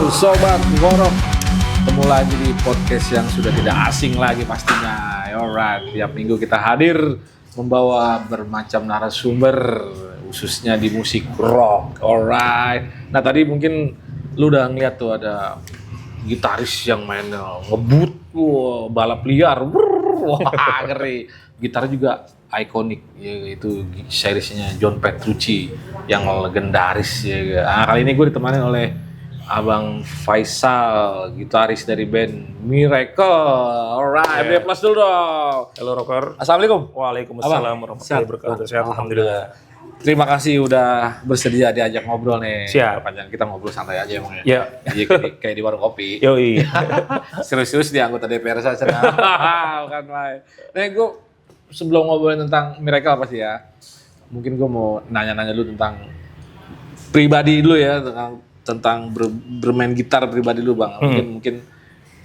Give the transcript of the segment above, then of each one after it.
Sobat Ngorok, ketemu lagi di podcast yang sudah tidak asing lagi pastinya. Alright, tiap minggu kita hadir membawa bermacam narasumber, khususnya di musik rock. Alright. Nah tadi mungkin lu udah ngeliat tuh ada gitaris yang main ngebut, balap liar, wah ngeri. Gitar juga ikonik, yaitu seriesnya John Petrucci yang legendaris ya. Nah, kali ini gue ditemani oleh Abang Faisal, gitaris dari band Miracle. Alright, yeah. Plus dulu dong. Halo Rocker. Assalamualaikum. Waalaikumsalam warahmatullahi wabarakatuh. Sehat, alhamdulillah. Terima kasih udah bersedia diajak ngobrol nih. Siap. Panjang kita ngobrol santai aja emang ya. Iya. Kayak di warung kopi. Yoi. Serius-serius di anggota DPR saya senang. Bukan main. Nah, gue sebelum ngobrolin tentang Miracle apa sih ya? Mungkin gue mau nanya-nanya dulu tentang pribadi dulu ya, tentang bermain gitar pribadi dulu Bang. Mungkin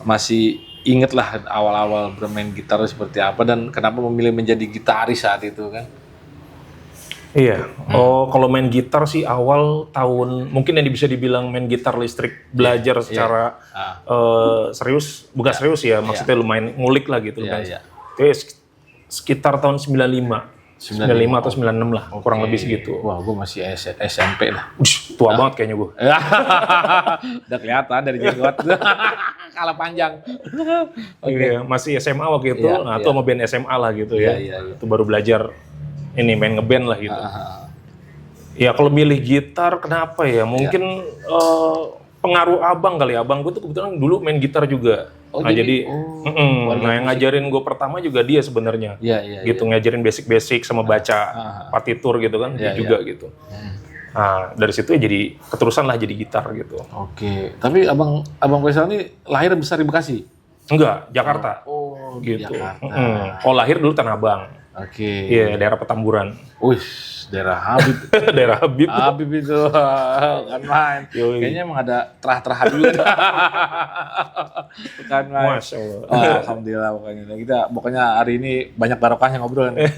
masih inget lah awal-awal bermain gitar seperti apa dan kenapa memilih menjadi gitaris saat itu kan? Iya. Oh, kalau main gitar sih awal tahun mungkin yang bisa dibilang main gitar listrik, belajar secara serius, bukan serius ya, maksudnya lumayan ngulik lah gitu kan. Itu sekitar tahun 95 atau 96 lah, kurang lebih segitu. Wah, gue masih SMP lah. Tua banget kayaknya gue. Udah kelihatan dari jenggot. Kalah panjang. Iya, masih SMA waktu itu. Nah, itu sama band SMA lah gitu ya. Itu baru belajar ini main ngeband lah gitu. Ya kalau milih gitar kenapa ya? Mungkin pengaruh abang kali. Abang gue tuh kebetulan dulu main gitar juga. Nah jadi, nah yang ngajarin gue pertama juga dia sebenarnya. Gitu ngajarin basic-basic sama baca partitur gitu kan, dia juga gitu. Nah dari situ ya jadi keterusan lah jadi gitar gitu. Oke, tapi abang Faisal ini lahir besar di Bekasi? Enggak, Jakarta. Oh, gitu. Jakarta. Oh lahir dulu Tanah Abang. Oke. Iya, daerah Petamburan. Wih, daerah Habib. Daerah Habib. Habib itu kan main. Kayaknya emang ada terah-terah juga. Bukan main. Masya Allah. Oh, alhamdulillah pokoknya hari ini banyak barokahnya ngobrol nih.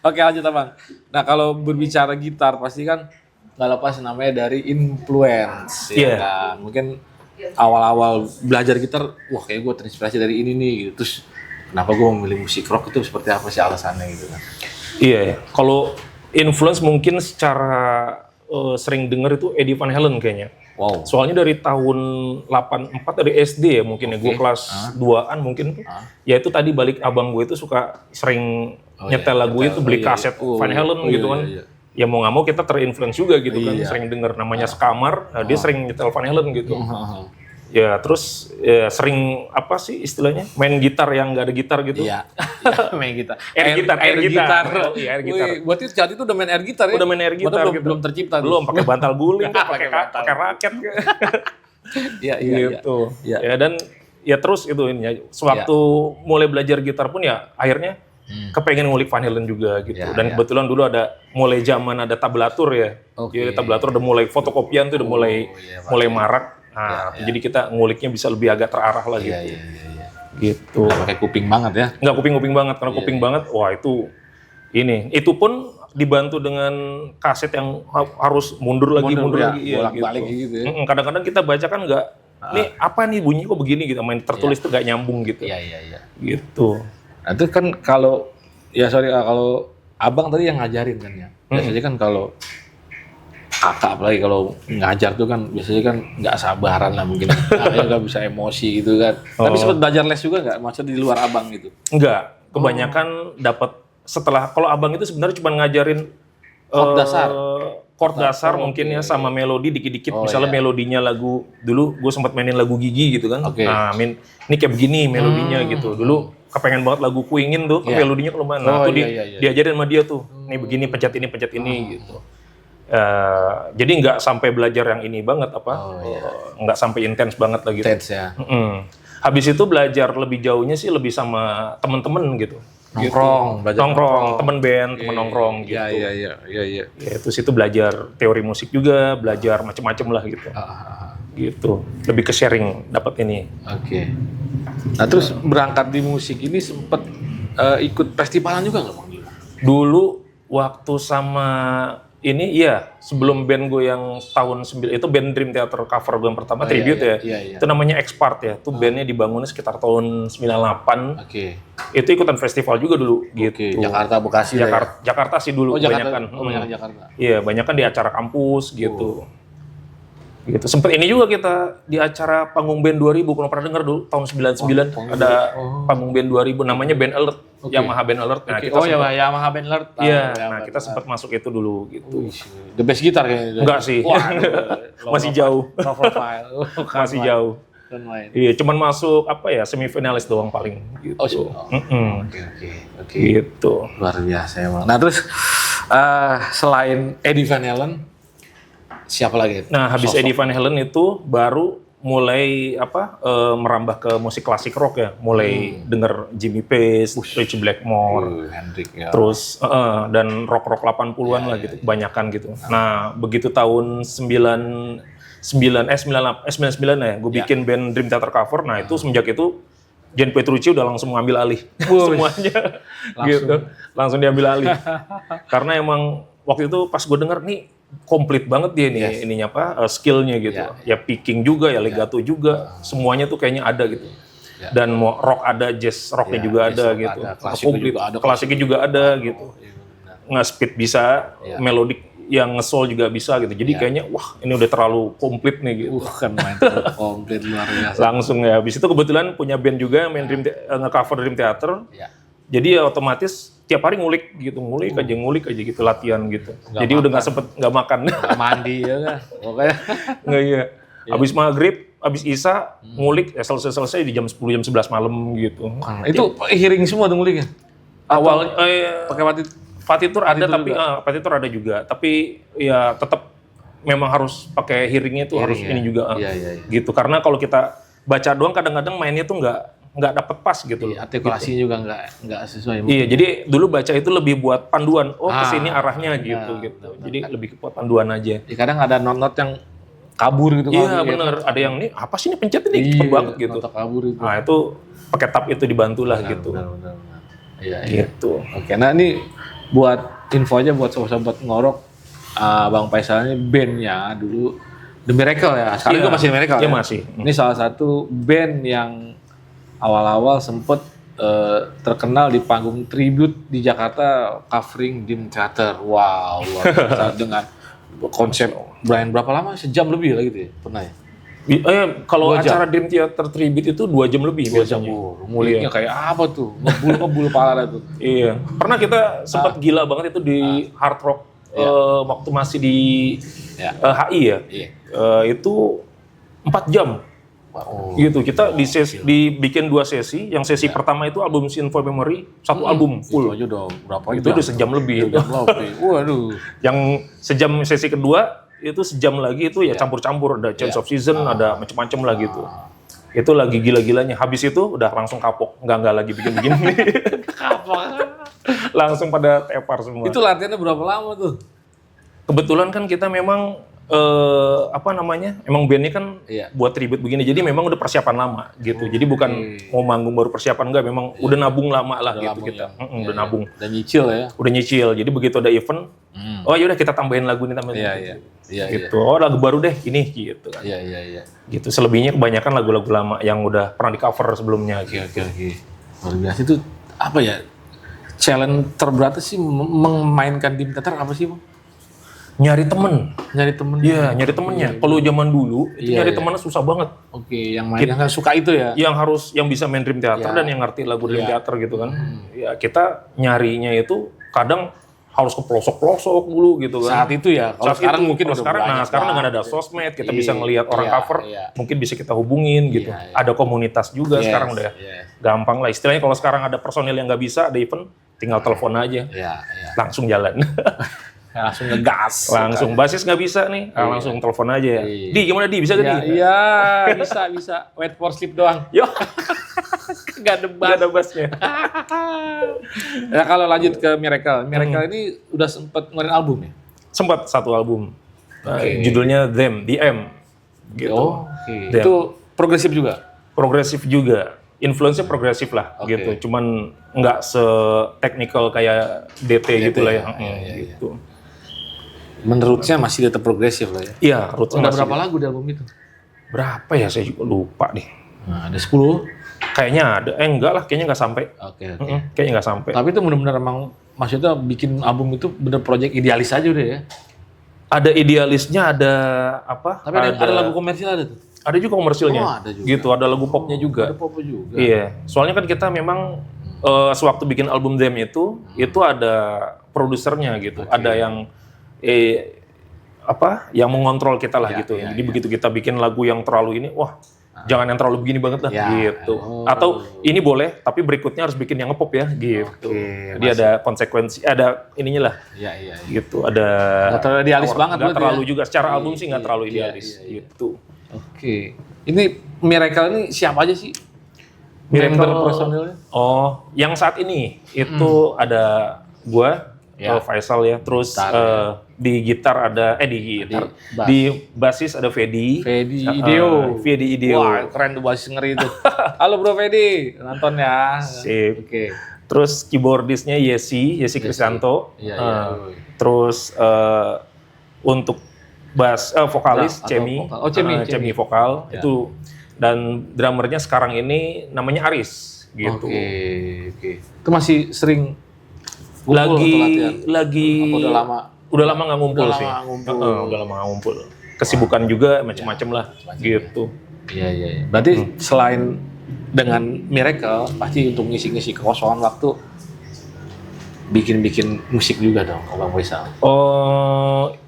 Oke, lanjut Abang. Nah, kalau berbicara gitar pasti kan nggak lepas namanya dari influence ya kan. Mungkin awal-awal belajar gitar, wah kayak gue terinspirasi dari ini nih gitu. Terus kenapa gue memilih musik rock itu seperti apa sih alasannya gitu kan? Iya, kalau influence mungkin secara sering denger itu Eddie Van Halen kayaknya. Wow. Soalnya dari tahun 84 dari SD ya mungkin ya, gue kelas 2-an mungkin. Ya itu tadi balik abang gue itu suka sering nyetel lagu itu, beli kaset Van Halen gitu kan. Ya mau nggak mau kita terinfluence juga gitu kan, sering denger namanya Skamar, nah, dia sering nyetel Van Halen gitu. Ya terus ya, sering apa sih istilahnya main gitar yang nggak ada gitar gitu. Iya. Main gitar. Air gitar. Oh, iya, air gitar. Berarti saat itu udah main air gitar ya? Udah main air gitar gitu. gitu. Belum tercipta. Belum pakai bantal guling, pakai raket. Iya. Gitu. Ya dan ya terus itu ini ya. Sewaktu mulai belajar gitar pun ya akhirnya kepengen ngulik Van Halen juga gitu. Dan kebetulan dulu ada mulai zaman ada tablatur ya. Jadi tablatur udah mulai fotokopian tuh udah mulai marak. Nah, jadi kita nguliknya bisa lebih agak terarah lah gitu. Gitu. Nggak pakai kuping banget ya? Nggak kuping banget, karena kuping banget, wah itu pun dibantu dengan kaset yang harus mundur lagi. Bolak-balik gitu ya. Kadang-kadang kita baca kan nggak, nih apa nih bunyi kok begini gitu, main tertulis tuh nggak nyambung gitu. Iya. Gitu. Nah itu kan kalau abang tadi yang ngajarin kan ya. Biasanya kan kalau kakak apalagi kalau ngajar tuh kan biasanya kan nggak sabaran lah mungkin. Nggak bisa emosi gitu kan. Tapi sempat belajar les juga nggak? Maksudnya di luar abang gitu? Enggak. Kebanyakan dapat setelah, kalau abang itu sebenarnya cuma ngajarin chord dasar mungkin ya sama melodi dikit-dikit. Misalnya melodinya lagu, dulu gue sempat mainin lagu Gigi gitu kan. Nah ini kayak begini melodinya gitu. Dulu kepengen banget lagu Kuingin tuh, melodinya kelemahan. Nah itu diajarin sama dia tuh. Nih begini pencet ini gitu. Jadi nggak sampai belajar yang ini banget nggak sampai intens banget lah gitu. Intens ya. Habis itu belajar lebih jauhnya sih lebih sama temen-temen gitu. Nongkrong, temen band, temen nongkrong gitu. Iya. Ya, terus itu belajar teori musik juga, belajar macem-macem lah gitu. Gitu. Lebih ke sharing dapat ini. Oke. Nah terus berangkat di musik ini sempet ikut festivalan juga nggak Bang? Dulu waktu sama ini sebelum band gue yang tahun 9 itu band Dream Theater cover gue yang pertama tribute iya. Itu namanya Expart ya. Itu bandnya dibangunnya sekitar tahun 98. Oke. Itu ikutan festival juga dulu gitu. Jakarta, Bekasi Jakarta sih dulu Jakarta. kebanyakan. Jakarta. Iya, banyak kan di acara kampus gitu. Gitu. Sempet ini juga kita di acara panggung band 2000, kalau pernah dengar dulu tahun 99 ada panggung band 2000 namanya Band Alert, Yamaha Band Alert. Nah, kita Yamaha Band Alert. Iya, kita sempat masuk itu dulu gitu. The best gitar kayaknya. Enggak sih. Masih jauh. Low profile. Masih jauh. Iya, cuman masuk semifinalis doang paling gitu. Oke. Gitu. Luar biasa emang. Nah, terus selain Eddie Van Halen siapa lagi? Nah, habis Eddie Van Halen itu baru mulai merambah ke musik klasik rock ya. Mulai denger Jimmy Page, Richie Blackmore, Hendrix ya. terus dan rock-rock 80-an lah gitu, kebanyakan gitu. Nah, begitu tahun 99 ya, gue bikin band Dream Theater cover. Nah, itu semenjak itu Jen Petrucci udah langsung mengambil alih semuanya gitu. Langsung diambil alih. Karena emang waktu itu pas gue denger nih komplit banget dia nih ininya skillnya gitu. Ya picking juga, ya legato juga, semuanya tuh kayaknya ada gitu. Dan mau rock ada, jazz rocknya juga ada gitu. Komplit, klasiknya juga ada gitu. Nge-speed bisa, melodik yang nge-soul juga bisa gitu. Jadi kayaknya wah ini udah terlalu komplit nih gitu. Kan main terlalu komplit luar biasa. Langsung ya. Habis itu kebetulan punya band juga main nge-cover Dream Theater. Jadi ya otomatis tiap hari ngulik aja gitu latihan gitu. Jadi udah nggak makan. Mandi ya kan. Pokoknya Nggak Habis maghrib, habis isya ngulik selesai di jam 10 jam 11 malam gitu. Itu hearing semua tuh nguliknya. Awal Pakai partitur ada tapi partitur ada juga. Tapi ya tetap memang harus pakai hearingnya itu harus ini juga gitu. Karena kalau kita baca doang kadang-kadang mainnya tuh nggak dapet pas gitu loh. Artikulasinya juga nggak sesuai. Iya, jadi dulu baca itu lebih buat panduan. Oh, kesini arahnya gitu. Jadi lebih buat panduan aja. Kadang ada not-not yang kabur gitu. Iya, bener. Ada yang nih, apa sih ini pencet ini cepet banget gitu. Not kabur itu. Nah, itu pakai tab itu dibantulah gitu. Benar. Iya. Gitu. Oke, nah ini buat info aja buat sobat-sobat ngorok, Bang Faisal ini bandnya dulu The Miracle ya. Sekarang juga masih The Miracle. Iya, masih. Ini salah satu band yang awal-awal sempet terkenal di panggung tribute di Jakarta covering Dream Theater. Wow, luar biasa dengan konsep Brian berapa lama? Sejam lebih lah gitu ya? Pernah ya? Kalau acara Dream Theater tribute itu 2 jam lebih biasanya. Muliknya kayak apa tuh? Ngebul pala tuh. Iya. Pernah kita sempat gila banget itu di hard rock waktu masih di HI ya. Iya. Itu 4 jam. Gitu, kita dibikin 2 sesi. Yang sesi pertama itu album Scene for Memory, 1 album full. Itu aja udah berapa itu udah sejam lebih. Waduh. Yang sejam sesi kedua itu sejam lagi itu ya campur-campur, ada Change of Season, ada macam-macam lah gitu. Itu lagi gila-gilanya. Habis itu udah langsung kapok, nggak lagi bikin-bikin. Kapok. Langsung pada tepar semua. Itu latihannya berapa lama tuh? Kebetulan kan kita memang emang bandnya kan buat tribute begini, jadi memang udah persiapan lama gitu. Jadi bukan mau manggung baru persiapan, enggak, memang udah nabung lama lah udah gitu kita. Udah nabung. Udah nyicil ya? Udah nyicil, jadi begitu ada event, oh yaudah kita tambahin lagu nih, gitu. Oh lagu baru deh ini gitu kan. Iya. Gitu, selebihnya kebanyakan lagu-lagu lama yang udah pernah di cover sebelumnya. Oke. Luar biasa itu apa ya? Challenge terberat sih memainkan Dream Theater apa sih, Bang? Nyari temen. Iya, nyari temennya. Kalau zaman dulu itu nyari temennya susah banget. Oke, yang kan suka itu ya. Yang bisa main Dream Theater dan yang ngerti lagu Dream Theater gitu kan. Ya kita nyarinya itu kadang harus ke pelosok-pelosok dulu gitu kan. Saat itu ya. Kalau sekarang mungkin udah sekarang dengan ada sosmed kita bisa ngelihat orang cover, mungkin bisa kita hubungin gitu. Ada komunitas juga sekarang udah gampang lah. Istilahnya kalau sekarang ada personil yang nggak bisa ada event, tinggal telepon aja. Langsung jalan. Langsung ngegas. Langsung basis nggak bisa nih, langsung telepon aja ya. Di gimana Di, bisa gak Di? Iya, bisa. Wait for sleep doang. Yo. Gak ada bassnya. Nah kalau lanjut ke Miracle ini udah sempet ngeluarin album ya? Sempat 1 album. Judulnya Them, DM. Gitu. Itu progresif juga? Progresif juga. Influence-nya progresif lah gitu. Cuman nggak se-technical kayak DT gitu lah ya. Gitu. Menurutnya masih tetap progresif lah ya. Iya, rootsnya Udah masih. berapa lagu di album itu? Berapa ya, saya juga lupa nih. Nah, ada 10. Kayaknya ada, enggak lah, kayaknya nggak sampai. Oke. Kayaknya nggak sampai. Tapi itu benar-benar emang maksudnya bikin album itu bener project idealis aja udah ya. Ada idealisnya, ada apa? Tapi ada lagu komersial ada tuh. Ada juga komersilnya. Oh, ada juga. Gitu, ada lagu popnya juga. Ada pop juga. Iya, soalnya kan kita memang sewaktu bikin album Them itu ada produsernya gitu. Ada yang yang mengontrol kita lah gitu. Jadi begitu kita bikin lagu yang terlalu ini, wah jangan yang terlalu begini banget lah gitu. Atau ini boleh, tapi berikutnya harus bikin yang ngepop ya gitu. Jadi ada konsekuensi, ada ininya lah. Iya. Gitu, ada. Nggak terlalu idealis banget. Nggak terlalu juga. Secara album sih nggak terlalu idealis gitu. Oke. Ini Miracle ini siapa aja sih? Miracle Member personilnya? Oh, yang saat ini itu ada gua, Faisal ya. Terus di gitar ada di basis ada Fedi Ideo. Wah, keren tuh basis ngeri itu. Halo Bro Fedi, nonton ya. Sip. Oke. Terus keyboardisnya Yesi Kristanto. Iya. Terus untuk vokalis Cemi. Vokal. Oh, Cemi vokal itu, dan drummernya sekarang ini namanya Aris gitu. Oke. Itu masih sering lagi udah lama nggak ngumpul sih. Udah lama nggak ngumpul. Kesibukan juga macam-macam lah gitu. Iya. Berarti selain dengan Miracle pasti untuk ngisi-ngisi kekosongan waktu bikin musik juga dong, Bang Faisal.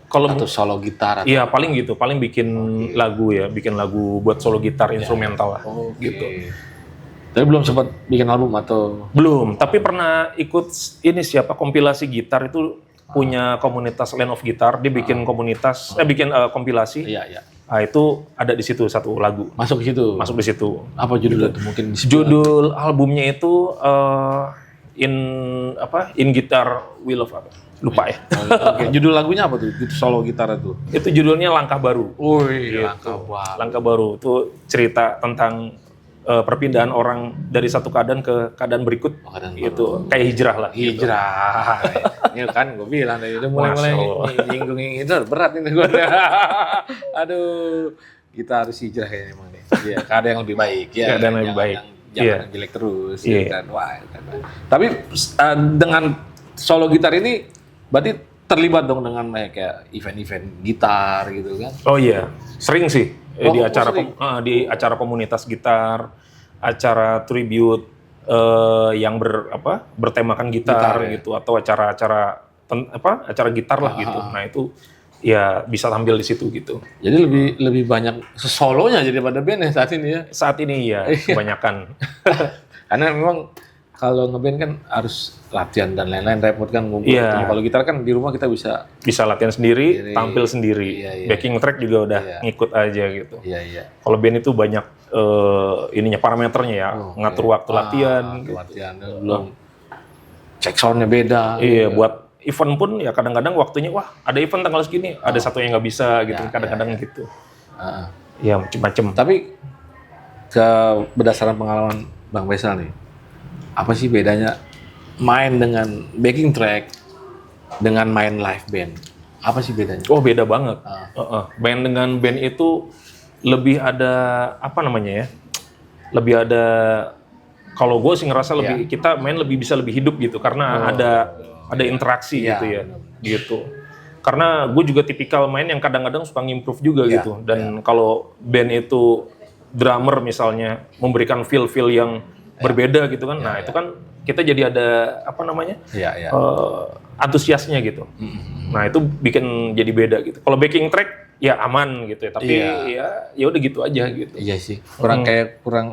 Kalau atau solo gitar? Iya, paling gitu. Paling bikin lagu ya, bikin lagu buat solo gitar instrumental lah. Gitu. Tapi belum sempat bikin album atau? Belum, tapi pernah ikut ini kompilasi gitar itu punya komunitas Land of Guitar. Dia bikin komunitas, bikin kompilasi. Iya. Nah, itu ada di situ satu lagu. Masuk di situ? Masuk di situ. Apa judulnya tuh mungkin? Judul albumnya itu In Guitar We Love apa? Lupa ya. Oke. Judul lagunya apa tuh? Judul solo gitar itu? Itu judulnya Langkah Baru. Wih, gitu. Langkah Baru itu cerita tentang perpindahan orang dari satu keadaan ke keadaan berikut. Itu kayak hijrah lah. Hijrah. Ini kan gue bilang dari itu mulai nyinggung itu berat ini gue. Aduh, kita harus hijrah kayaknya emang nih. Iya, keadaan yang lebih baik ya. Keadaan yang lebih baik. Jangan jelek terus ya kan. Wah, tapi dengan solo gitar ini berarti terlibat dong dengan kayak event-event gitar gitu kan? Oh iya, sering sih di acara komunitas gitar, acara tribute yang bertemakan gitar gitu, atau acara gitar lah gitu. Nah itu ya bisa tampil di situ gitu. Jadi lebih banyak solonya daripada band ya saat ini ya? Saat ini ya kebanyakan. Karena memang kalau ngeband kan harus latihan dan lain-lain, repot kan ngumpul. Kalau gitar kan di rumah kita bisa latihan sendiri, tampil sendiri. Backing track juga udah ngikut aja gitu. Iya. Kalau band itu banyak parameternya ya, ngatur waktu latihan. Belum check soundnya beda. Iya, buat event pun ya kadang-kadang waktunya ada event tanggal segini, ada satu yang nggak bisa gitu, kadang-kadang gitu. Ya macam-macam. Tapi berdasarkan pengalaman Bang Faisal nih, apa sih bedanya main dengan backing track dengan main live band? Apa sih bedanya? Oh, beda banget. Main dengan band itu lebih ada lebih ada, kalau gue sih ngerasa kita main bisa lebih hidup gitu, karena ada interaksi gitu ya. Gitu. Karena gue juga tipikal main yang kadang-kadang suka ngimprove juga gitu. Dan kalau band itu drummer misalnya memberikan feel yang berbeda gitu kan. Nah, itu kan kita jadi ada antusiasnya gitu. Nah, itu bikin jadi beda gitu. Kalau backing track ya aman gitu ya, tapi ya udah gitu aja gitu. Iya sih. Kurang kurang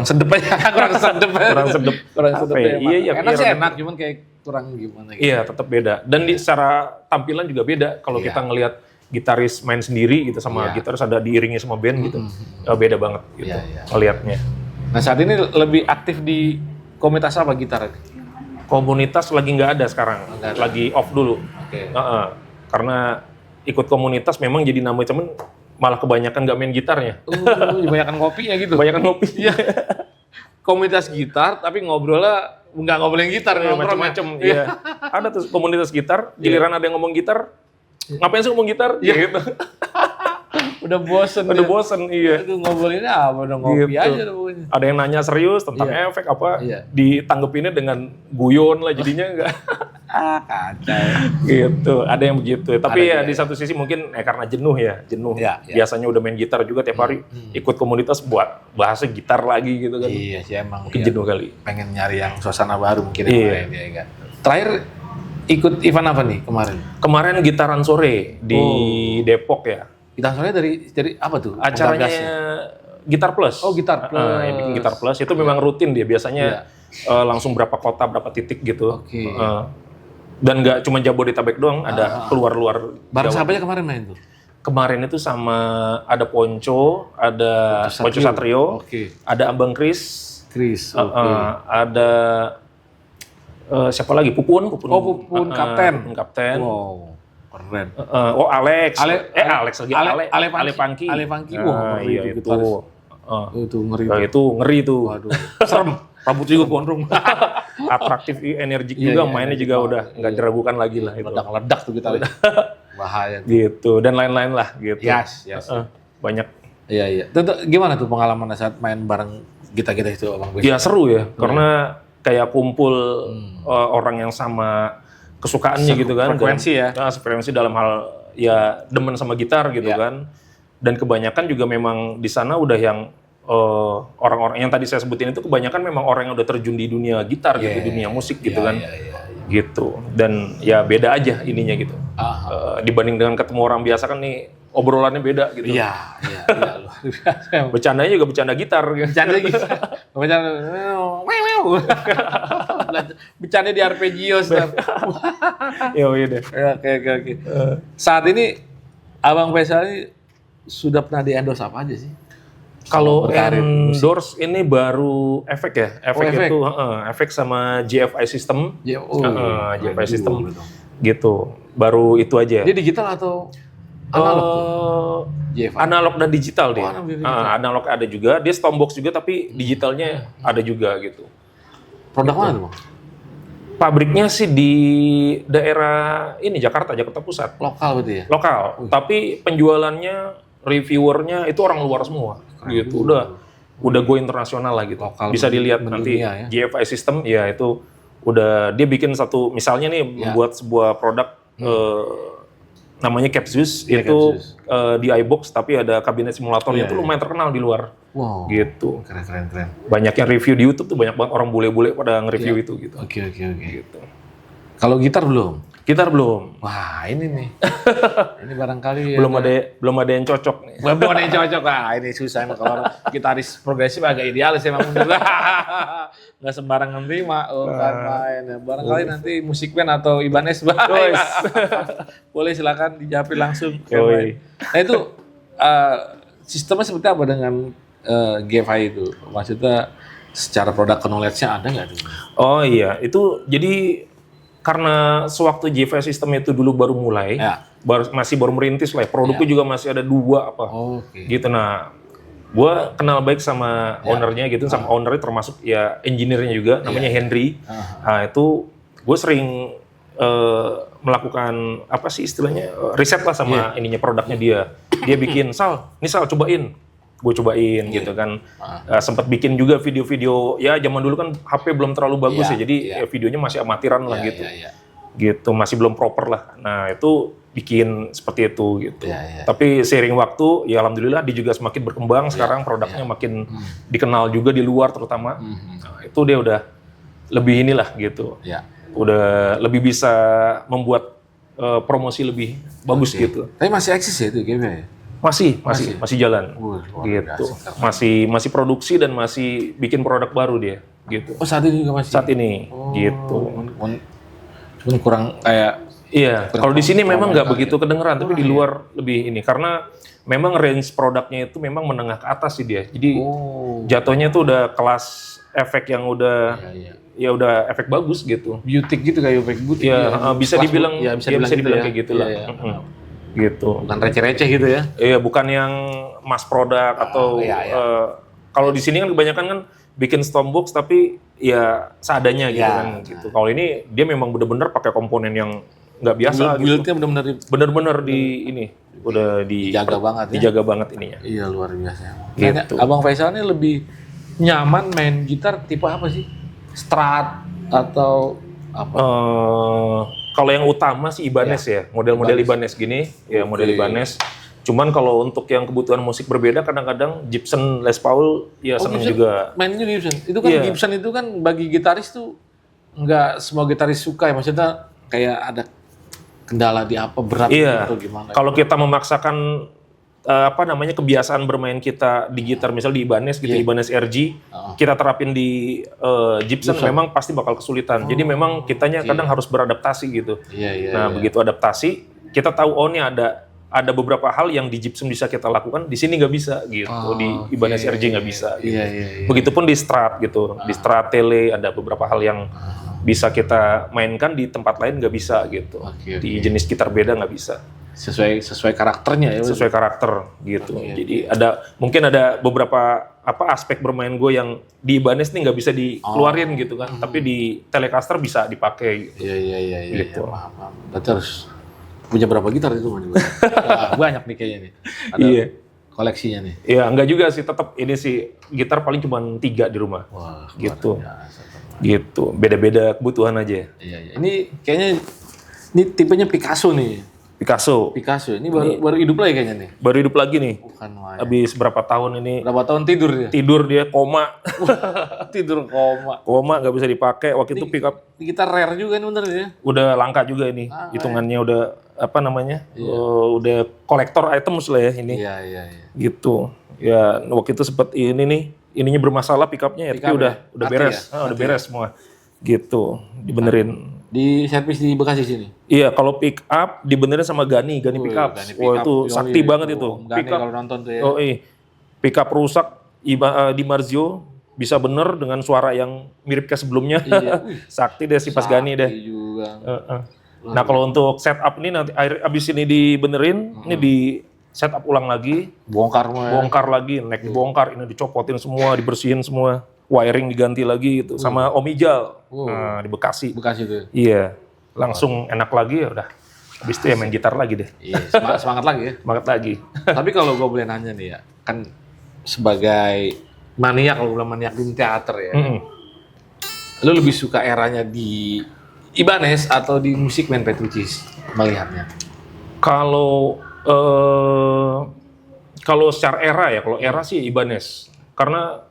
sedep aja. kurang sedep. Iya. Enak sih enak, cuman kayak kurang gimana gitu. Iya, tetap beda. Dan secara tampilan juga beda kalau kita ngelihat gitaris main sendiri gitu sama gitaris ada diiringi sama band gitu. Beda banget gitu ngelihatnya. Nah, saat ini lebih aktif di komunitas apa gitar? Komunitas lagi nggak ada sekarang. Lagi off dulu. Karena ikut komunitas memang jadi nambah temen, malah kebanyakan nggak main gitarnya. Kebanyakan kopinya gitu. Kebanyakan ngopi. Komunitas gitar tapi ngobrolnya nggak ngobrolin gitar, macam-macam. Iya. Ada tuh komunitas gitar, giliran ada yang ngomong gitar, ngapain sih ngomong gitar? Gitu. Udah bosen. Iya. Itu ngobrolinnya apa? Udah ngopi Gitu. aja pokoknya. Ada yang nanya serius tentang efek apa, ditanggepinnya dengan guyon lah jadinya enggak. Kacau. Gitu. Ada yang begitu. Tapi ya di satu sisi mungkin karena jenuh. Biasanya udah main gitar juga tiap hari, ikut komunitas buat bahasa gitar lagi gitu kan. Iya sih emang. Mungkin jenuh kali. Pengen nyari yang suasana baru mungkin. Iya. Terakhir ikut event apa nih kemarin? Kemarin gitaran sore di Depok ya. Gitar sore dari apa tuh? Acaranya Gitar Plus. Oh, Gitar Plus. Yang bikin Gitar Plus itu memang rutin dia. Biasanya langsung berapa kota, berapa titik gitu. Oke. Dan nggak cuma Jabodetabek doang, ada keluar-luar. Bareng siapa aja kemarin main tuh? Kemarin itu sama ada Ponco, ada Ponco Satrio, ada Abang Chris, ada siapa lagi? Pupun. Pupun Kapten. Wow. Keren. Alex lagi. Ale Pangki. Wah, iya itu. Itu ngeri. Itu ngeri tuh. Waduh. Serem. Rambut juga gondrong. Atraktif, energik juga, mainnya juga udah nggak diragukan lagi lah itu. Ledak tuh kita. Bahaya. Gitu dan lain-lain lah gitu. Yes. Banyak. Iya. Tentu gimana tuh pengalaman saat main bareng kita itu Abang Gus? Ya seru ya, karena kayak kumpul orang yang sama kesukaannya gitu kan. Frekuensi dalam hal ya demen sama gitar gitu kan. Dan kebanyakan juga memang di sana udah yang orang-orang yang tadi saya sebutin itu kebanyakan memang orang yang udah terjun di dunia gitar gitu, dunia musik gitu kan. Gitu. Dan ya beda aja ininya gitu. Dibanding dengan ketemu orang biasa kan nih obrolannya beda gitu. Iya. Bercandanya juga bercanda gitar. Bercanda bercanda di arpeggio. Iya deh. Oke. Saat ini Abang Faisal ini sudah pernah di-endorse apa aja sih? Kalau endorse ini baru efek ya. Efek itu efek sama GFI System. GFI System. Gitu. Baru itu aja. Dia digital atau analog? Analog dan digital dia. Analog ada juga, dia Stormbox juga tapi digitalnya ada juga gitu. Produk mana tuh, Bang? Pabriknya sih di daerah ini Jakarta Pusat. Lokal berarti ya? Lokal. Tapi penjualannya, reviewernya itu orang luar semua. Gitu. Udah go internasional lah gitu. Lokal bisa dilihat nanti GFI System ya itu udah dia bikin satu misalnya nih membuat sebuah produk namanya Capsus itu di iBox tapi ada kabinet simulatornya itu lumayan terkenal di luar. Wow. Gitu. Keren. Banyak yang review di YouTube tuh banyak banget orang bule-bule pada nge-review itu gitu. Oke. Gitu. Kalau gitar belum? Gitar belum. Wah, ini nih. Ini barangkali belum ada yang cocok nih. Belum ada yang cocok. Ini susah emang kalau gitaris progresif agak idealis emang bener. Nggak sembarangan terima kan main. Barangkali nanti musik band atau Ibanez boleh silakan dijawab langsung. Nah itu sistemnya seperti apa dengan GFI itu? Maksudnya secara produk knowledge-nya ada nggak tuh? Oh iya, itu jadi karena sewaktu GFI System itu dulu baru mulai, masih baru merintis lah, produknya juga masih ada 2 apa, gitu. Nah, gue kenal baik sama ownernya gitu, sama ownernya termasuk ya engineer-nya juga, namanya Henry. Nah itu gue sering melakukan apa sih istilahnya riset lah sama ininya produknya dia. Dia bikin, Sal cobain. Gue cobain gitu kan. Sempat bikin juga video-video, ya zaman dulu kan HP belum terlalu bagus ya, jadi videonya masih amatiran lah gitu. Gitu, masih belum proper lah. Nah itu bikin seperti itu gitu. Tapi seiring waktu, ya alhamdulillah dia juga semakin berkembang, sekarang produknya makin dikenal juga di luar terutama. Nah, itu dia udah lebih inilah gitu. Udah lebih bisa membuat promosi lebih bagus gitu. Tapi masih eksis ya itu game-nya ya? Masih jalan. Gitu. Masih produksi dan masih bikin produk baru dia gitu. Oh, saat ini juga masih. Saat ini gitu. Cuman kurang kayak kalau di sini memang nggak begitu kedengeran, tapi di luar lebih ini karena memang range produknya itu memang menengah ke atas sih dia. Jadi jatuhnya tuh udah kelas efek yang udah ya udah efek bagus gitu. Butik gitu kayak efek butik. Bisa dibilang kayak gitulah. Gitu. Bukan receh-receh gitu ya? Iya, bukan yang mass product atau kalau di sini kan kebanyakan kan bikin Stormbox tapi ya seadanya gitu kan gitu. Kalau ini dia memang bener-bener pakai komponen yang nggak biasa gitu. Build-nya bener-bener di ini udah dijaga banget ya. Dijaga banget ininya. Iya, luar biasa. Gitu. Abang Faisal ini lebih nyaman main gitar tipe apa sih? Strat atau apa? Kalau yang utama sih Ibanez ya, model-model Ibanez gini, ya model Ibanez. Cuman kalau untuk yang kebutuhan musik berbeda, kadang-kadang Gibson Les Paul ya seneng Gibson, juga. Mainnya Gibson. Itu kan Gibson itu kan bagi gitaris tuh nggak semua gitaris suka ya. Maksudnya kayak ada kendala di apa berat atau gimana? Kalau kita memaksakan kebiasaan bermain kita di gitar, misal di Ibanez gitu, Ibanez RG, kita terapin di Gibson, memang pasti bakal kesulitan. Jadi memang kitanya kadang harus beradaptasi gitu. Begitu adaptasi, kita tahu nih ada beberapa hal yang di Gibson bisa kita lakukan, di sini nggak bisa gitu, di Ibanez RG nggak bisa. Gitu. Begitupun di Strat gitu, di Strat Tele ada beberapa hal yang bisa kita mainkan di tempat lain nggak bisa gitu. Di jenis gitar beda nggak bisa. Sesuai karakternya ya. Sesuai karakter gitu. Jadi mungkin ada beberapa aspek bermain gue yang di Ibanez nih nggak bisa dikeluarin gitu kan. Tapi di Telecaster bisa dipakai. Gitu. Iya. Gitu. Paham. Berarti harus punya berapa gitar itu banyak nih kayaknya nih. Ada koleksinya nih. Iya, enggak juga sih, tetap ini sih gitar paling cuma 3 di rumah. Wah, gitu. Gitu. Beda-beda kebutuhan aja. Iya. Ini kayaknya tipenya Picasso nih. Picasso. Ini baru hidup lagi kayaknya nih. Baru hidup lagi nih. Bukan main. Habis berapa tahun ini? Berapa tahun tidur dia? Tidur dia koma. Tidur koma. Koma nggak bisa dipakai. Waktu itu pick up. Gitar rare juga nih bener ya? Udah langka juga ini. Hitungannya udah udah kolektor items lah ya ini. Iya. Gitu. Ya waktu itu sempet ini nih. Ininya bermasalah pick up-nya ya. Tapi udah beres. Udah beres semua. Gitu. Dibenerin. Di servis di Bekasi sini? Iya, kalau pick up dibenerin sama Gani pick up. Wah itu sakti banget itu. Pick up kalau nonton tuh ya. Pick up rusak di Marzio bisa bener dengan suara yang mirip kayak sebelumnya. Sakti deh si Pas Gani deh. Juga. Nah kalau untuk setup ini nanti abis ini dibenerin, ini di setup ulang lagi. Bongkar lagi, neck dibongkar, ini dicopotin semua, dibersihin semua. Wiring diganti lagi gitu sama Om Ijal di Bekasi. Bekasi tuh. Iya, langsung enak lagi ya udah. Habis itu ya main gitar lagi deh. Iya, semangat lagi ya. Semangat lagi. Tapi kalau gue boleh nanya nih ya, kan sebagai maniak, kalau bilang maniak di teater ya, lu lebih suka eranya di Ibanez atau di Musikman Petrucci melihatnya? Kalau secara era ya, kalau era sih Ibanez. Karena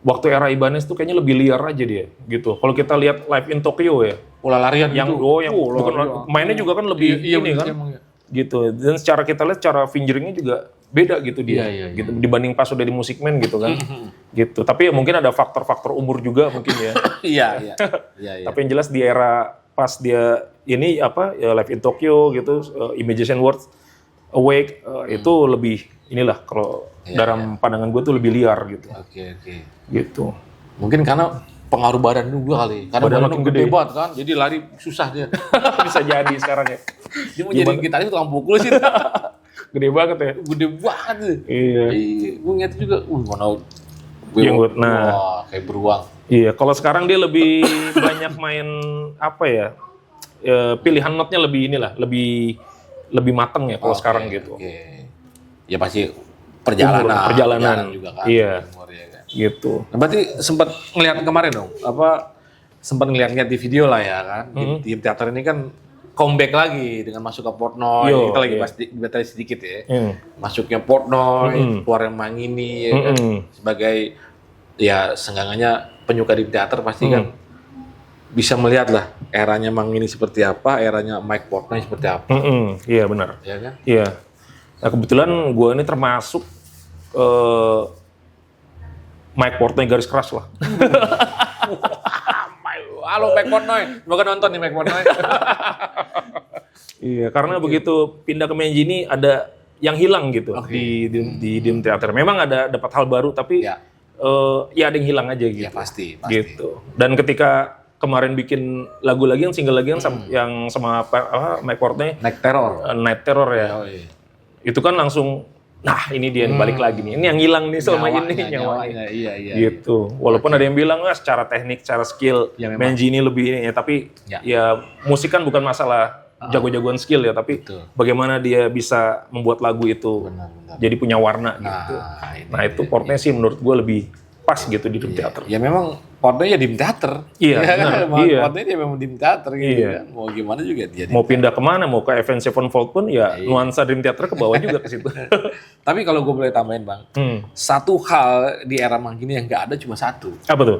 waktu era Ibanez tuh kayaknya lebih liar aja dia gitu. Kalau kita lihat Live in Tokyo ya, larian yang gitu. bukan mainnya juga kan lebih ini kan. Gitu. Dan secara kita lihat cara fingeringnya juga beda gitu dia. Gitu dibanding pas udah di Musikman gitu kan. Gitu. Tapi ya mungkin ada faktor-faktor umur juga mungkin ya. Iya. Tapi yang jelas di era pas dia ini Live in Tokyo gitu, Imagination World Awake itu lebih inilah kalau dalam pandangan gue tuh lebih liar gitu. Oke. Gitu. Mungkin karena pengaruh badan juga kali. Karena badan makin gede banget kan, jadi lari susah dia. Bisa jadi sekarang ya. Dia mau jadi gitaris tukang pukul sih. Gede banget ya. Gede banget sih. Iya. Gue ngeliat juga, mana kayak beruang. Iya, kalau sekarang dia lebih banyak main pilihan notnya lebih lebih mateng ya kalau sekarang gitu. Ya pasti perjalanan juga kan. Iya. Gitu. Nah, berarti sempat ngelihat kemarin dong, sempat ngelihat di video lah ya kan. Di teater ini kan comeback lagi dengan masuk ke Portnoy. Kita lagi bahas sedikit ya. Masuknya Portnoy, keluar yang Mangini ya kan. Sebagai ya senggangannya penyuka di teater pasti kan bisa melihat lah eranya Mangini seperti apa, eranya Mike Portnoy seperti apa. Iya benar. Iya kan? Iya. Nah kebetulan gue ini termasuk Mike Portnoy garis keras lah. Halo Mike Portnoy, semoga nonton nih Mike Portnoy. Iya, karena begitu pindah ke Mangini ada yang hilang gitu di Dim Theater. Memang ada dapat hal baru tapi ya ada yang hilang aja gitu. Ya pasti. Gitu. Dan ketika kemarin bikin lagu lagi yang single lagi yang sama Mike Portnoy, Night Terror ya. Itu kan langsung nah ini dia balik lagi nih. Ini yang hilang nih selama ini nyawanya. Iya. Gitu. Walaupun ada yang bilang secara teknik, secara skill, Benji ini lebih ini ya. Tapi ya musik kan bukan masalah jago-jagoan skill ya, tapi bagaimana dia bisa membuat lagu itu jadi punya warna gitu. Nah itu portnya sih menurut gue lebih pas gitu di Dream Theater. Ya memang portnya ya Dream Theater. Iya, portnya dia memang Dream Theater gitu kan. Mau gimana juga dia. Mau pindah kemana, mau ke Avenged Sevenfold pun ya nuansa Dream Theater ke bawah juga ke situ. Tapi kalau gue boleh tambahin Bang, satu hal di era Manggini yang nggak ada cuma satu. Apa tuh?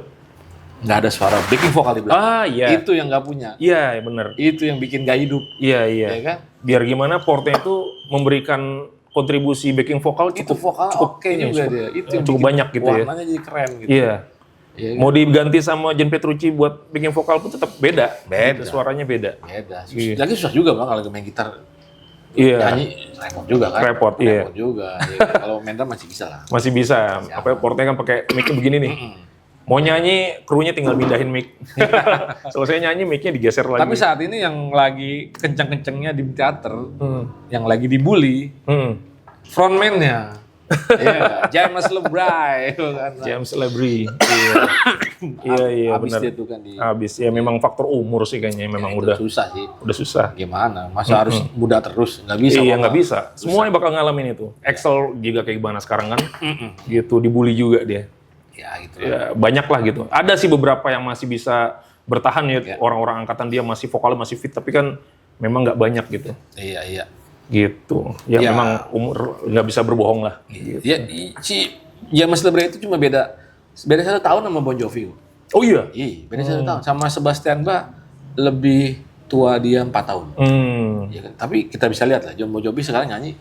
Nggak ada suara backing vokal di belakang. Iya. Itu yang nggak punya. Iya, benar. Itu yang bikin gak hidup. Iya. Ya kan? Biar gimana portnya itu memberikan kontribusi backing vokal itu vokal oke juga dia. Itu yang cukup banyak gitu ya. Warnanya jadi keren gitu. Iya. Kan? Mau diganti sama Jen Petrucci buat backing vokal pun tetap beda. Suaranya beda. Lagi susah juga Bang kalau main gitar. Iya. Nyanyi repot juga kan. Repot juga. Ya, kalau main drum masih bisa lah. Masih bisa. Apa portnya kan pakai mic begini nih. Mau nyanyi, krunya tinggal pindahin mic. Selesai nyanyi, mic-nya digeser lagi. Tapi saat ini yang lagi kenceng-kencengnya di teater, yang lagi dibully, frontman-nya. James LeBray. James LeBray. Iya, habis benar. dia tuh kan Habis, ya memang faktor umur sih kayaknya. Memang udah susah sih. Udah susah. Gimana? Masa harus muda terus? Nggak bisa. Iya, nggak bisa. Semuanya bakal ngalamin itu. Excel juga kayak gimana sekarang kan. Gitu, dibully juga dia. Ya gitu. Ya, banyak lah gitu. Ada sih beberapa yang masih bisa bertahan ya. Orang-orang angkatan dia masih vokalnya masih fit, tapi kan memang nggak banyak gitu. Iya. Gitu. Ya memang umur nggak bisa berbohong lah. Gitu. Ya si James LeBray itu cuma beda 1 tahun sama Bon Jovi. Oh iya? Iya, beda 1 tahun. Sama Sebastian Bach lebih tua dia 4 tahun. Ya kan? Tapi kita bisa lihat lah, Bon Jovi sekarang nyanyi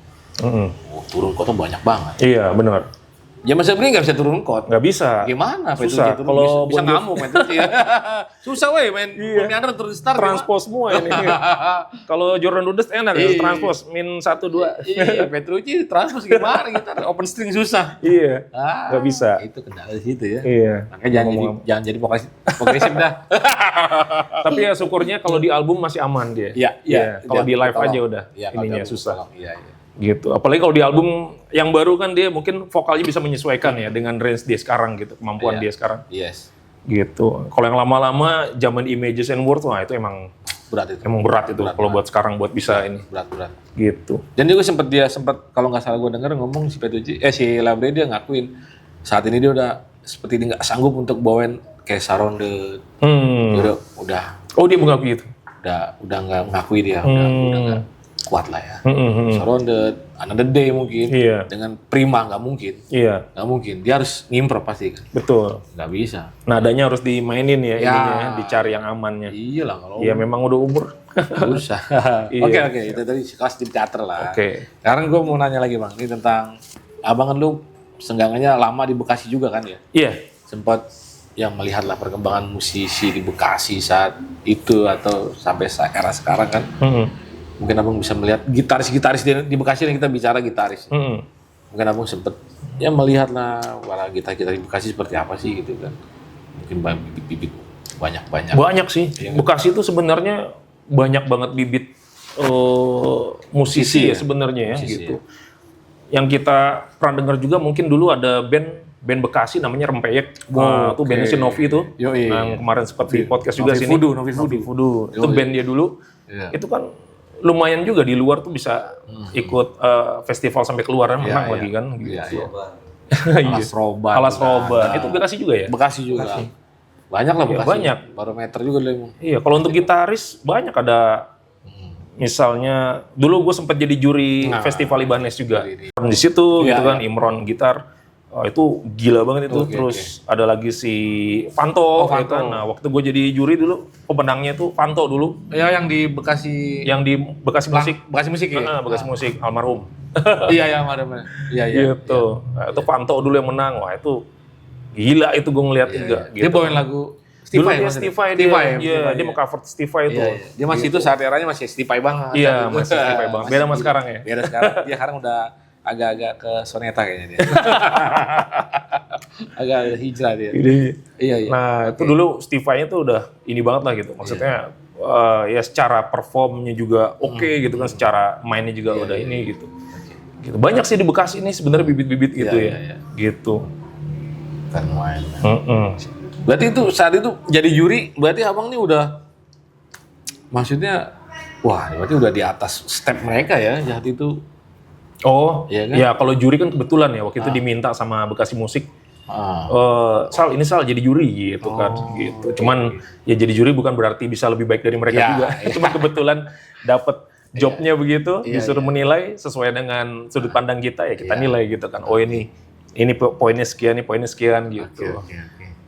turun kotnya banyak banget. Iya, benar. James LeBray nggak bisa turun kot. Nggak bisa. Gimana? Susah. Kalau bisa ngamuk main Petrucci ya. Susah weh main Meander turun start. Transpose semua ini. Kalau Jordan Rudess enak ya, transpose min 1 2. Iya, Petrucci transpose gimana gitar open string susah. Iya. Nggak bisa. Itu kendala di situ ya. Iya. Makanya jangan jadi progresif dah. Tapi ya syukurnya kalau di album masih aman dia. Iya. Kalau di live aja udah ininya susah. Gitu. Apalagi kalau di album yang baru kan dia mungkin vokalnya bisa menyesuaikan ya dengan range dia sekarang gitu, kemampuan dia sekarang. Yes. Gitu. Kalau yang lama-lama zaman Images and Words, wah itu emang berat itu. Emang berat itu kalau buat sekarang buat bisa ini. Berat. Gitu. Dan juga sempat kalau nggak salah gue denger ngomong si LeBray dia ngakuin saat ini dia udah seperti dia nggak sanggup untuk bawain kayak Surrounded. Udah. Oh dia mengakui itu. Udah nggak mengakui dia. Udah nggak kuat lah ya. Surrounded, Another Day mungkin. Dengan Prima nggak mungkin. Nggak mungkin. Dia harus ngimprov pasti kan. Betul. Nggak bisa. Nadanya harus dimainin ya. Ininya, dicari yang amannya. Iya lah kalau. Iya memang udah umur. Susah. Oke. Itu tadi kelas di teater lah. Sekarang gue mau nanya lagi Bang. Ini tentang abang kan lu senggangannya lama di Bekasi juga kan ya? Iya. Sempat yang melihatlah perkembangan musisi di Bekasi saat itu atau sampai era sekarang kan. Mungkin abang bisa melihat gitaris-gitaris di Bekasi yang kita bicara gitaris. Mungkin abang sempet ya melihat lah para gitar-gitar di Bekasi seperti apa sih gitu kan. Mungkin bibit banyak. Banyak sih. Ya, Bekasi itu sebenarnya banyak banget bibit musisi ya sebenarnya ya gitu. Yang kita pernah dengar juga mungkin dulu ada band Bekasi namanya Rempeyek. Itu bandnya si Novi itu. Yang kemarin sempat di podcast juga sini. Novi Voodoo. Itu band dia dulu. Itu kan lumayan juga di luar tuh bisa ikut festival sampai keluar menang lagi kan gitu. Alas Roban. Itu Bekasi juga ya? Bekasi juga. Banyak lah Bekasi. Banyak. Barometer juga lah. Iya, kalau untuk gitaris banyak ada misalnya dulu gue sempat jadi juri festival Ibanez juga. Di situ gitu kan Imron gitar. Itu gila banget itu. Terus ada lagi si Fanto, gitu kan. Nah, waktu gue jadi juri dulu, pemenangnya itu Fanto dulu. Ya, yang di Bekasi. Yang di Bekasi Musik. Bekasi Musik ya? Bekasi Musik, almarhum. Iya, almarhum. Iya. Gitu. Nah, itu Fanto dulu yang menang. Wah, itu gila itu gue ngeliat juga. Gitu. Dia bawain lagu Stify. Dia mau cover Stify itu. Dia masih itu saat eranya masih Stify banget. Iya, masih Stify banget. Beda sama sekarang ya? Beda sekarang. Dia sekarang udah agak-agak ke Soneta kayaknya dia. Agak hijrah dia. Iya. Nah, itu dulu Stify-nya tuh udah ini banget lah gitu. Maksudnya ya secara performnya juga oke gitu kan, secara mainnya juga udah ini gitu. Gitu. Banyak sih di Bekasi ini sebenarnya bibit-bibit gitu Iya. gitu. Kan main. Berarti itu saat itu jadi juri, berarti abang nih udah, maksudnya, wah berarti udah di atas step mereka ya saat itu. Oh, Iya kan? ya kalau juri kan kebetulan ya waktu itu diminta sama Bekasi Musik. Sal jadi juri gitu kan gitu. Cuman ya jadi juri bukan berarti bisa lebih baik dari mereka juga. Cuma kebetulan dapat jobnya begitu, disuruh menilai sesuai dengan sudut pandang kita ya kita nilai gitu kan. Oh ini poinnya sekian, ini poinnya sekian gitu.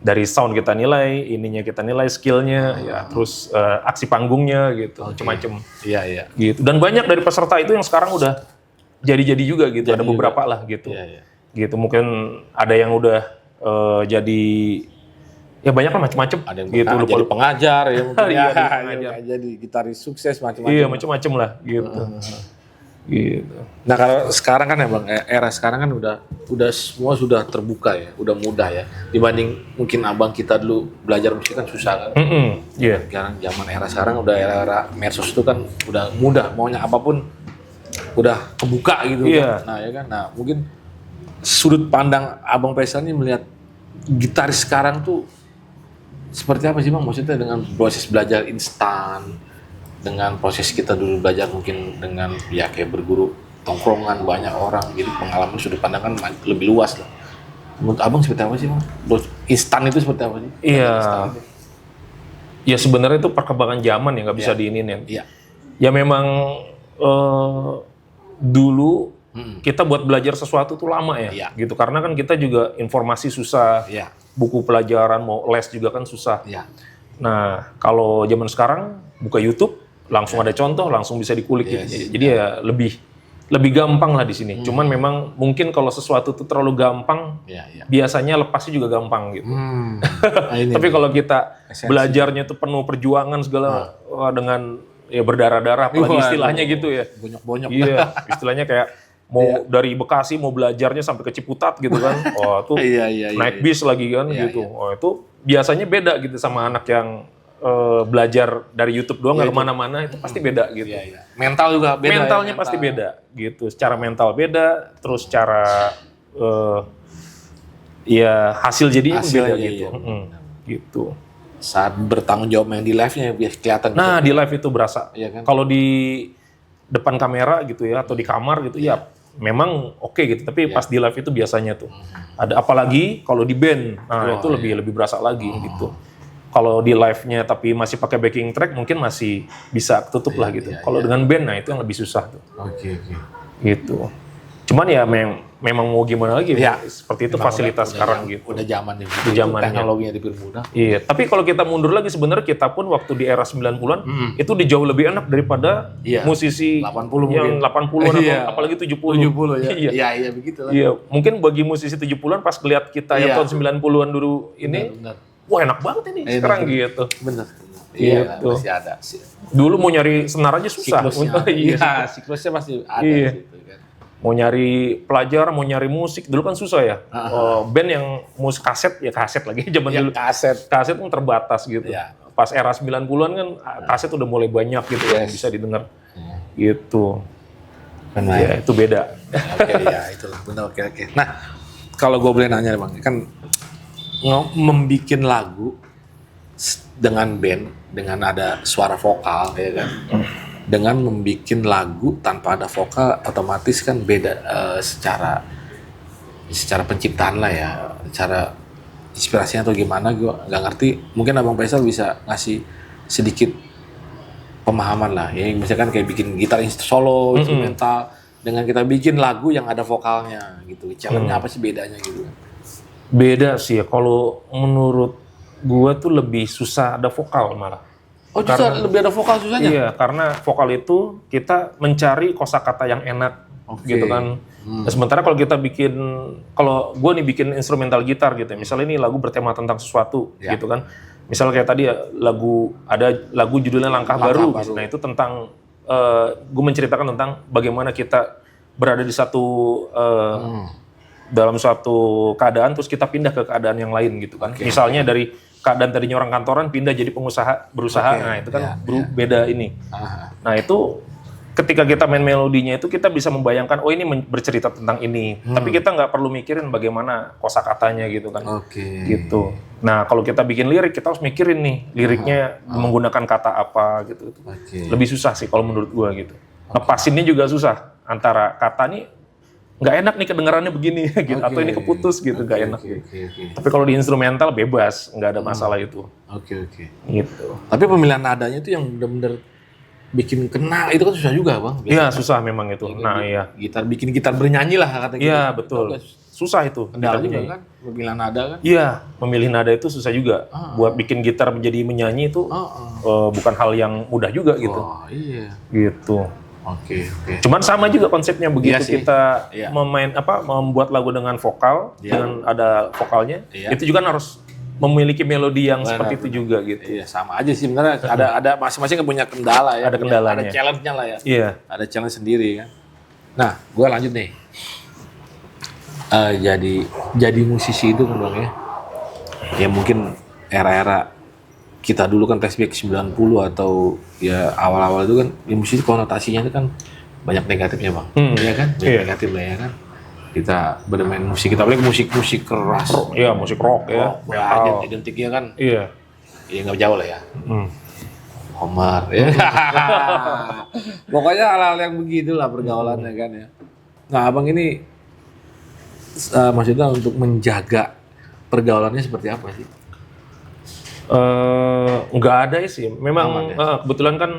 Dari sound kita nilai, ininya kita nilai skillnya, ya terus aksi panggungnya gitu, macam-macam. Iya. Gitu. Dan banyak dari peserta itu yang sekarang udah jadi juga gitu. Ada beberapa lah gitu. Gitu mungkin ada yang udah jadi ya banyak lah macam-macam. Ada yang gitu, jadi pengajar ya mungkin. Iya, pengajar. Jadi gitaris sukses macam-macam. Iya macam-macam lah gitu. Gitu. Nah kalau sekarang kan ya bang, era sekarang kan udah semua sudah terbuka ya, udah mudah ya. Dibanding mungkin abang kita dulu belajar musik kan susah kan. Iya. Sekarang zaman era sekarang udah era medsos itu kan udah mudah, maunya apapun udah kebuka gitu. Iya. Kan. Nah ya kan, nah mungkin sudut pandang abang Faisal ini melihat gitaris sekarang tuh seperti apa sih bang? Maksudnya dengan proses belajar instan, dengan proses kita dulu belajar mungkin dengan ya kayak berguru tongkrongan banyak orang, jadi pengalaman sudut pandang kan lebih luas lah. Menurut abang seperti apa sih bang? Instan itu seperti apa sih? Iya. Ya sebenarnya itu perkembangan zaman ya nggak bisa diinin ya. Iya. Ya memang dulu kita buat belajar sesuatu tuh lama ya, gitu. Karena kan kita juga informasi susah, buku pelajaran mau les juga kan susah. Nah kalau zaman sekarang buka YouTube langsung ada contoh, langsung bisa dikulik gitu. Jadi ya lebih gampang lah di sini. Cuman memang mungkin kalau sesuatu tuh terlalu gampang, biasanya lepasnya juga gampang gitu. Tapi kalau kita belajarnya tuh penuh perjuangan segala dengan ya berdarah-darah, apalagi istilahnya gitu ya. Bonyok-bonyok. Iya, istilahnya kayak mau dari Bekasi mau belajarnya sampai ke Ciputat gitu kan. Oh, tuh naik bis lagi kan gitu. Oh, itu biasanya beda gitu sama anak yang belajar dari YouTube doang nggak kemana-mana, itu pasti beda gitu. Mental juga beda. Mentalnya pasti beda gitu. Secara mental beda, terus secara ya hasil jadinya beda gitu. Gitu. Saat bertanggung jawab yang di live-nya biar kelihatan. Nah, di live itu berasa. Kan? Kalau di depan kamera gitu ya atau di kamar gitu ya memang oke gitu, tapi pas di live itu biasanya tuh ada, apalagi kalau di band, nah itu lebih berasa lagi gitu. Kalau di live-nya tapi masih pakai backing track mungkin masih bisa tutup lah gitu. Kalau dengan band, nah itu yang lebih susah tuh. Gitu. Cuman ya memang mau gimana lagi ya, seperti itu fasilitas sekarang gitu. Udah zamannya. Teknologinya dipermudah. Iya, tapi kalau kita mundur lagi sebenarnya kita pun waktu di era 90-an itu jauh lebih enak daripada musisi 80 yang 80-an atau apalagi 70. 70 ya. Iya begitu lah. Iya, mungkin bagi musisi 70-an pas ngeliat kita yang tahun 90-an dulu ini, wah enak banget ini sekarang gitu. Bener. Iya, masih ada. Dulu mau nyari senar aja susah. Siklusnya pasti ada gitu kan. Mau nyari pelajar, mau nyari musik, dulu kan susah ya. Band yang musik kaset lagi zaman dulu. Kaset kan terbatas gitu. Pas era 90-an kan kaset udah mulai banyak gitu yang bisa didengar. Gitu. Ya, itu beda. Itulah benar. Oke. Nah, kalau gue boleh nanya bang, kan membikin lagu dengan band, dengan ada suara vokal ya kan. Dengan membikin lagu tanpa ada vokal otomatis kan beda secara penciptaan lah ya, cara inspirasinya atau gimana gue nggak ngerti. Mungkin abang Faisal bisa ngasih sedikit pemahaman lah ya, misalkan kayak bikin gitar solo instrumental dengan kita bikin lagu yang ada vokalnya gitu. Challenge-nya apa sih bedanya gitu? Beda sih ya, kalau menurut gue tuh lebih susah ada vokal malah. Oh, justru lebih ada vokal susahnya? Iya, karena vokal itu kita mencari kosakata yang enak, gitu kan. Nah, sementara kalau kita kalau gue nih bikin instrumental gitar gitu, misalnya ini lagu bertema tentang sesuatu, gitu kan. Misalnya kayak tadi ya, ada lagu judulnya Langkah Baru. Nah itu tentang, gue menceritakan tentang bagaimana kita berada di dalam suatu keadaan, terus kita pindah ke keadaan yang lain gitu kan. Misalnya dari keadaan tadinya orang kantoran pindah jadi pengusaha berusaha, nah itu kan beda ini. Nah itu ketika kita main melodinya itu kita bisa membayangkan oh ini bercerita tentang ini. Tapi kita nggak perlu mikirin bagaimana kosakatanya gitu kan. Gitu. Nah, kalau kita bikin lirik kita harus mikirin nih liriknya menggunakan kata apa gitu. Lebih susah sih kalau menurut gua gitu. Ngepasinnya juga susah antara kata nih nggak enak nih kedengarannya begini gitu atau ini keputus gitu nggak enak. Tapi kalau di instrumental bebas, nggak ada masalah itu. Gitu. Tapi pemilihan nadanya itu yang benar-benar bikin kena itu kan susah juga bang. Iya susah memang itu. Nah iya. Bikin gitar bernyanyi lah kata kita. Iya betul. Susah itu. Kendala juga kan, pemilihan nada kan. Iya, memilih nada itu susah juga. Buat bikin gitar menjadi menyanyi itu bukan hal yang mudah juga gitu. Oh iya. Gitu. Oke. Cuman sama juga konsepnya begitu kita membuat lagu dengan vokal, dengan ada vokalnya, itu juga kan harus memiliki melodi yang seperti itu juga gitu. Iya, sama aja sih sebenarnya. Ada masing-masing punya kendala ya. Ada kendalanya. Ada challenge-nya lah ya. Iya. Ada challenge sendiri kan. Nah, gue lanjut nih. Jadi musisi itu kan bang ya. Ya mungkin era-era kita dulu kan flashback 90 atau ya awal-awal itu kan ya musisi konotasinya itu kan banyak negatifnya bang. Iya kan? Banyak negatif lah ya kan. Kita bermain musik, kita apalagi musik keras. Iya, musik rock ya. Banyak identiknya kan. Iya. Iya nggak jauh lah ya. Homer ya. Pokoknya hal-hal yang begitulah pergaulannya kan ya. Nah abang ini maksudnya untuk menjaga pergaulannya seperti apa sih? Nggak ada sih. Memang kebetulan kan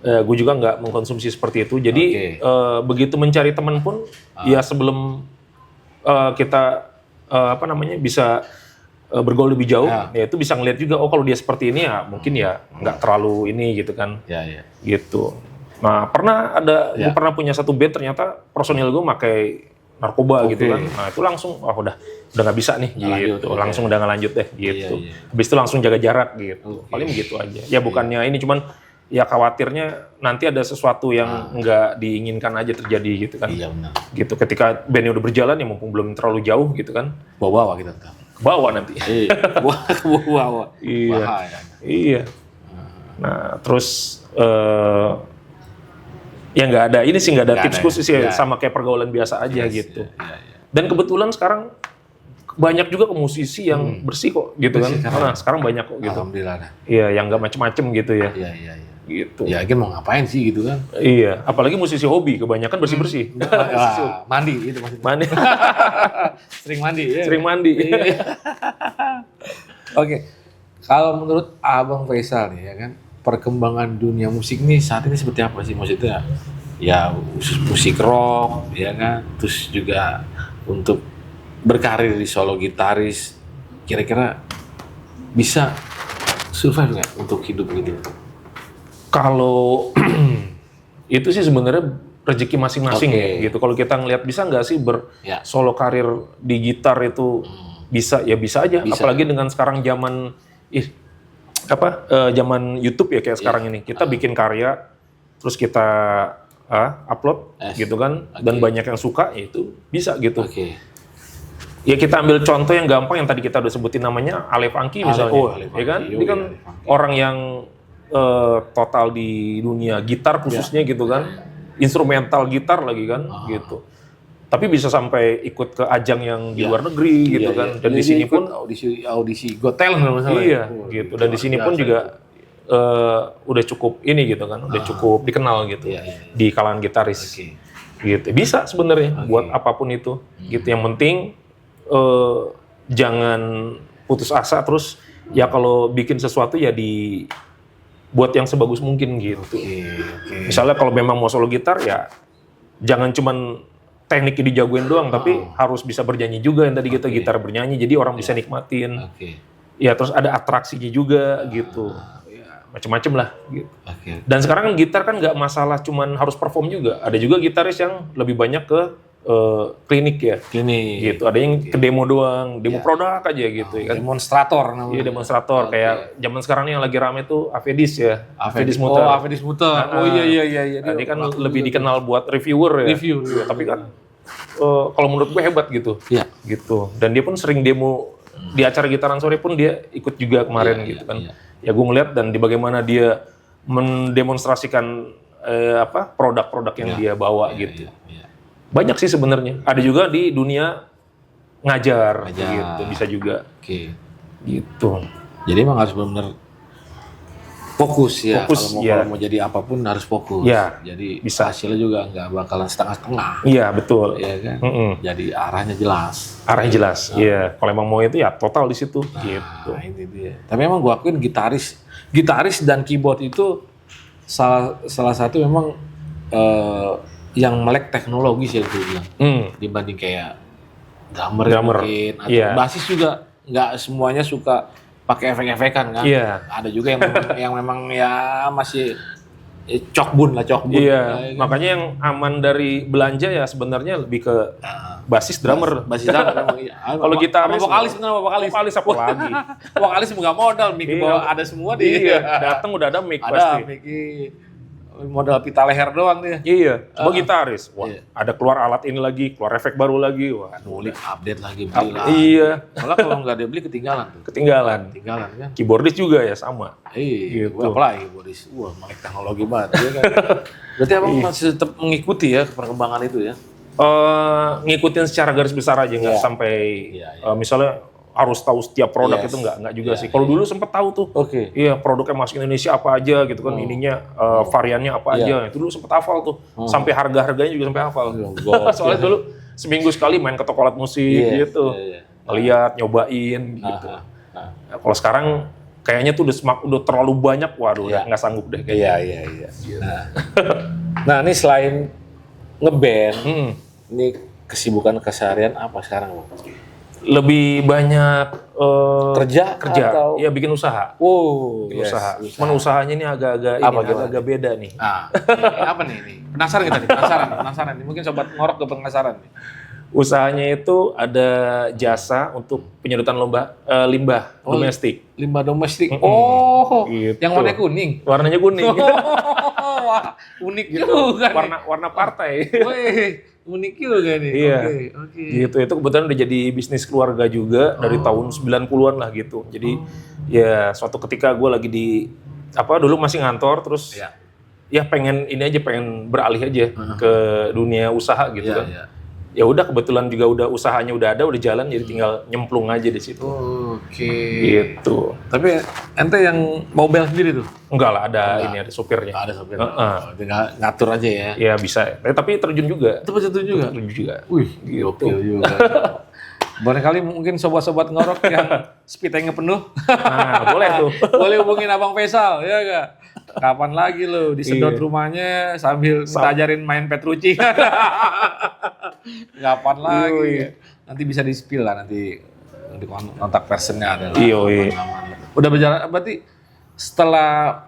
gue juga nggak mengkonsumsi seperti itu. Jadi begitu mencari teman pun, ya sebelum kita bisa bergaul lebih jauh, ya itu bisa ngeliat juga. Oh kalau dia seperti ini ya mungkin ya nggak terlalu ini gitu kan. Gitu. Nah gue pernah punya satu band ternyata personil gue pakai narkoba gitu kan. Nah itu langsung udah nggak bisa nih gitu. Langsung udah nggak lanjut deh gitu. Habis itu langsung jaga jarak gitu. Paling begitu aja. Ya bukannya ini cuman ya khawatirnya nanti ada sesuatu yang nggak diinginkan aja terjadi gitu kan. Iya benar. Gitu ketika bandnya udah berjalan ya mumpung belum terlalu jauh gitu kan. Bawa kita tuh. Bawa nanti. Bawa. Iya. Bahaya. Iya. Nah terus ya nggak ada ini sih nggak ada tips khusus ya sama kayak pergaulan biasa aja gitu. Dan kebetulan sekarang banyak juga musisi yang bersih kok gitu kan. Nah sekarang banyak kok gitu. Alhamdulillah. Iya yang nggak macem-macem gitu ya. Iya. Gitu. Ya akhirnya mau ngapain sih gitu kan? Iya, apalagi musisi hobi kebanyakan bersih-bersih. Mandi itu maksudnya. Mandi. Sering mandi ya. Sering mandi. Oke. Kalau menurut Abang Faisal nih ya kan, perkembangan dunia musik nih saat ini seperti apa sih maksudnya? Ya khusus musik rock ya kan, terus juga untuk berkarir di solo gitaris, kira-kira bisa survive nggak untuk hidup gitu? Kalau itu sih sebenarnya rezeki masing-masing ya gitu. Kalau kita ngelihat bisa nggak sih solo karir di gitar itu bisa ya bisa aja. Bisa. Apalagi dengan sekarang zaman zaman YouTube ya kayak sekarang ini. Kita bikin karya terus kita upload gitu kan dan banyak yang suka ya itu bisa gitu. Ya kita ambil contoh yang gampang yang tadi kita udah sebutin namanya Ale Funky misalnya. Ya kan? Ini kan orang yang total di dunia gitar khususnya gitu kan, instrumental gitar lagi kan gitu. Tapi bisa sampai ikut ke ajang yang di luar negeri gitu kan. Dan di sini pun audisi Got Talent kalau masalah. Iya gitu. Dan di sini pun juga udah cukup ini gitu kan, udah cukup dikenal gitu di kalangan gitaris. Gitu. Bisa sebenarnya buat apapun itu. Gitu. Yang penting jangan putus asa terus ya kalau bikin sesuatu ya buat yang sebagus mungkin gitu. Misalnya kalau memang mau solo gitar ya jangan cuman tekniknya dijagoin doang, tapi harus bisa bernyanyi juga yang tadi kita gitar bernyanyi, jadi orang bisa nikmatin. Ya terus ada atraksinya juga gitu. Macem-macem lah gitu. Dan sekarang gitar kan nggak masalah cuman harus perform juga. Ada juga gitaris yang lebih banyak ke klinik ya. Gitu. Ada yang ke demo doang, demo produk aja gitu ya kan. Demonstrator namanya. Iya, demonstrator kayak zaman sekarang yang lagi rame tuh Avedis ya. Avedis Muter. Avedis Muter. Iya. Dia kan lebih dikenal buat reviewer ya. Ya, tapi kan kalau menurut gue hebat gitu. Iya. Gitu. Dan dia pun sering demo di acara gitaran sore pun dia ikut juga kemarin gitu kan. Ya gue ngeliat dan di bagaimana dia mendemonstrasikan produk-produk yang dia bawa gitu. Iya. Banyak sih sebenarnya. Ada juga di dunia ngajar. Gitu, bisa juga. Oke. Gitu. Jadi emang harus benar-benar fokus ya. Kalau mau jadi apapun harus fokus. Ya, jadi bisa. hasilnya juga nggak bakalan setengah-setengah. Iya, betul. Iya kan? Jadi arahnya jelas. Arahnya jelas. Iya. Kalau emang mau itu ya total di situ. Gitu. Ini dia. Tapi emang gua akuin gitaris dan keyboard itu salah satu memang yang melek teknologi sih gue bilang. Dibanding kayak drummer. Mungkin atau basis juga nggak semuanya suka pakai efek-efekan kan. Ada juga yang memang ya masih cokbun. Iya. Makanya yang aman dari belanja ya sebenarnya lebih ke basis drummer. Basis drummer. Kalau gitaris, vokalis apa lagi? Vokalis nggak modal, mic ada semua dia. Iya. Datang udah ada mic pasti. Ada mic modal pita leher doang dia. Iya. Coba gitaris, wah ada keluar alat ini lagi, keluar efek baru lagi, wah ngulik update lagi beli lah. Iya. Malah kalau nggak dia beli ketinggalan kan. Keyboardis juga ya sama. Iya. Gitu. Apalagi keyboardis. Wah, melek teknologi banget ya kan. Berarti abang masih tetap mengikuti ya perkembangan itu ya? Ngikutin secara garis besar aja, nggak sampai misalnya harus tahu setiap produk itu nggak juga sih. Kalau dulu sempet tahu tuh, iya produknya masuk Indonesia apa aja gitu kan, ininya variannya apa aja. Itu dulu sempet hafal tuh, sampai harganya juga sampai hafal. Soalnya dulu seminggu sekali main ke toko alat musik gitu, lihat, nyobain gitu. Kalau sekarang kayaknya tuh udah terlalu banyak, waduh, nggak sanggup deh kayaknya. Iya. Nah ini selain ngeband, ini kesibukan keseharian apa sekarang, Bang? Lebih banyak kerja atau ya bikin usaha. Usaha. Cuman usahanya ini agak beda nih. Apa nih ini? Penasaran kita nih, penasaran nih. Mungkin sobat ngorok ke penasaran nih. Usahanya itu ada jasa untuk penyedotan limbah domestik. Limbah domestik. Gitu. Yang warnanya kuning. Warnanya kuning. Wah, unik juga. Warna partai. Unik juga nih. Iya. Gitu. Itu kebetulan udah jadi bisnis keluarga juga dari tahun 90-an lah gitu. Jadi ya suatu ketika gue lagi dulu masih ngantor terus ya pengen beralih aja ke dunia usaha gitu kan. Ya udah kebetulan juga usahanya udah jalan jadi tinggal nyemplung aja di situ. Gitu. Tapi ente yang mobil sendiri tuh? Enggak lah, ada sopirnya. Ada sopirnya. Tinggal ngatur aja ya. Iya bisa. Tapi terjun juga. Terjun juga. Wih, gitu juga. Barangkali mungkin sobat-sobat ngorok yang speed tanknya penuh. Nah, boleh tuh. Boleh hubungin Abang Faisal, ya enggak? Kapan lagi lo disedot rumahnya sambil ajarin main Petrucci. Kapan lagi? Nanti bisa di-spill lah nanti kontak personnya ada lah. Iya. Udah berjalan berarti setelah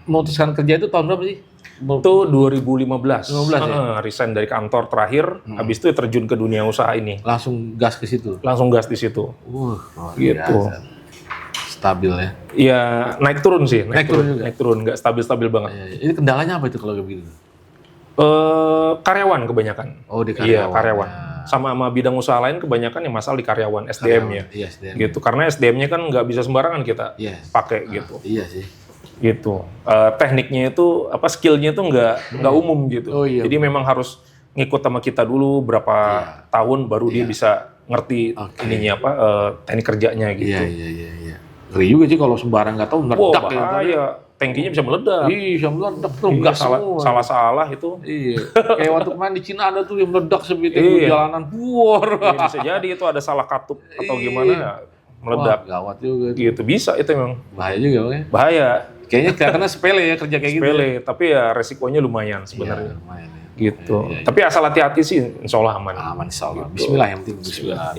memutuskan kerja itu tahun berapa sih? Itu 2015 ya? Resign dari kantor terakhir, habis itu terjun ke dunia usaha ini. Langsung gas ke situ? Langsung gas di situ. Gitu. Stabil ya? Iya, naik turun sih. Naik turun, nggak stabil-stabil banget. Ini kendalanya apa itu kalau begitu? Karyawan kebanyakan. Di karyawan. Iya, karyawan. Sama bidang usaha lain kebanyakan yang masalah di karyawan, SDM-nya. Iya, SDM. Gitu, karena SDM-nya kan nggak bisa sembarangan kita pakai gitu. Iya sih. Gitu. Tekniknya itu skill-nya itu nggak umum gitu. Jadi memang harus ngikut sama kita dulu berapa tahun baru dia bisa ngerti ininya teknik kerjanya gitu. Iya. Ngeri juga sih kalau sembarang nggak tahu meledak bahaya. Tankinya bisa meledak. Iya, bisa meledak tuh. Gas salah itu. Iya. Kayak waktu kemarin di Cina ada tuh yang meledak seperti jalanan buar. Bisa jadi itu ada salah katup atau gimana meledak. Gawat juga. Gitu bisa itu memang. Bahaya juga ya. Bahaya. Kayaknya kelihatannya sepele ya kerja kayak gitu. Sepele, tapi ya resikonya lumayan sebenarnya. Lumayan ya. Gitu. Tapi asal hati-hati sih, insya Allah aman. Aman insya Allah. Gitu. Bismillah yang penting. Bismillah.